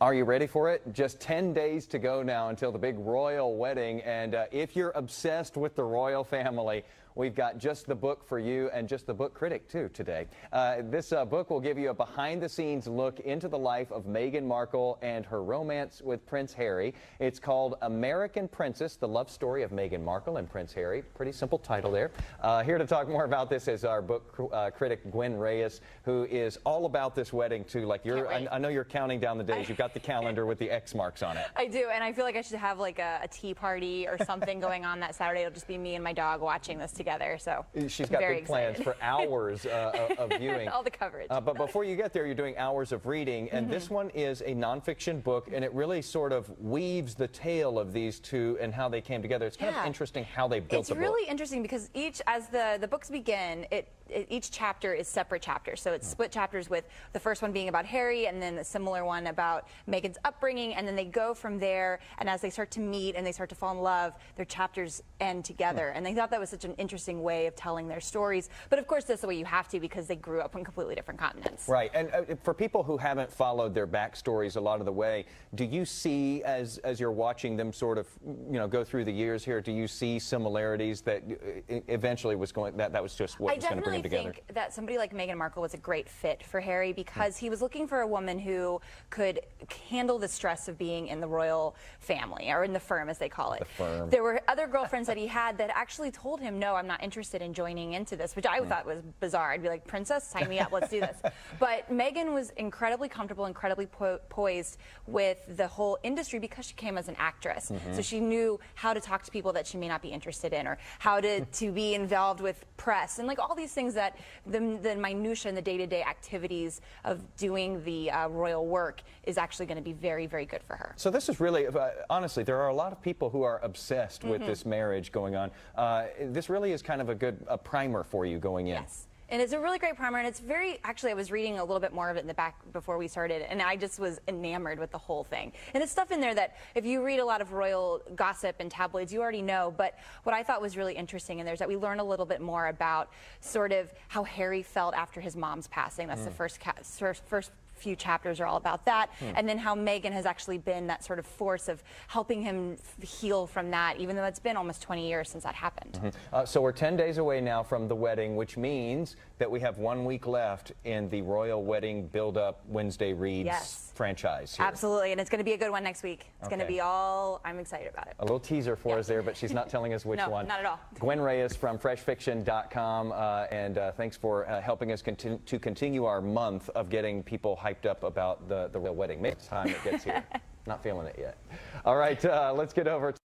Are you ready for it? Just 10 days to go now until the big royal wedding. And if you're obsessed with the royal family, we've got just the book for you and just the book critic, too, today. This book will give you a behind-the-scenes look into the life of Meghan Markle and her romance with Prince Harry. It's called American Princess, the love story of Meghan Markle and Prince Harry. Pretty simple title there. Here to talk more about this is our book critic, Gwen, who is all about this wedding, too. Like I know you're counting down the days. You've got the calendar with the X marks on it. I do, and I feel like I should have like a tea party or something going on that Saturday. It'll just be me and my dog watching this together. So she's got big plans for hours of viewing. All the coverage. But before you get there, you're doing hours of reading, and this one is a nonfiction book, and it really sort of weaves the tale of these two and how they came together. It's kind of interesting how they built the book. It's really interesting because as the books begin, each chapter is separate chapters. So it's split chapters, with the first one being about Harry and then a similar one about Meghan's upbringing, and then they go from there, and as they start to meet and they start to fall in love, their chapters end together. And they thought that was such an interesting way of telling their stories. But of course that's the way you have to, because they grew up on completely different continents. Right. And for people who haven't followed their backstories a lot of the way, do you see, as you're watching them sort of go through the years here, do you see similarities that eventually was going, that was just what was going to bring them together? I think that somebody like Meghan Markle was a great fit for Harry, because he was looking for a woman who could handle the stress of being in the royal family, or in the firm, as they call it. The firm. There were other girlfriends that he had that actually told him, no, I'm not interested in joining into this, which I thought was bizarre. I'd be like, princess, sign me up, let's do this. But Meghan was incredibly comfortable, incredibly poised with the whole industry, because she came as an actress. So she knew how to talk to people that she may not be interested in, or how to be involved with press, and like all these things that the minutia and the day-to-day activities of doing the royal work is actually going to be very, very good for her. So this is really, honestly, there are a lot of people who are obsessed with this marriage going on. This really is kind of a good primer for you going in. Yes. And it's a really great primer, and it's very, actually I was reading a little bit more of it in the back before we started, and I just was enamored with the whole thing. And it's stuff in there that if you read a lot of royal gossip and tabloids, you already know. But what I thought was really interesting in there is that we learn a little bit more about sort of how Harry felt after his mom's passing. That's the first few chapters are all about that, and then how Meghan has actually been that sort of force of helping him heal from that, even though it's been almost 20 years since that happened. So we're 10 days away now from the wedding, which means that we have 1 week left in the royal wedding build-up Wednesday Reads franchise here. Absolutely, and it's going to be a good one next week. It's going to be all, I'm excited about it. A little teaser for us there, but she's not telling us which one. No, not at all. Gwen from freshfiction.com, and thanks for helping us to continue our month of getting people hyped up about the royal wedding. Maybe it's time it gets here. Not feeling it yet. All right, let's get over to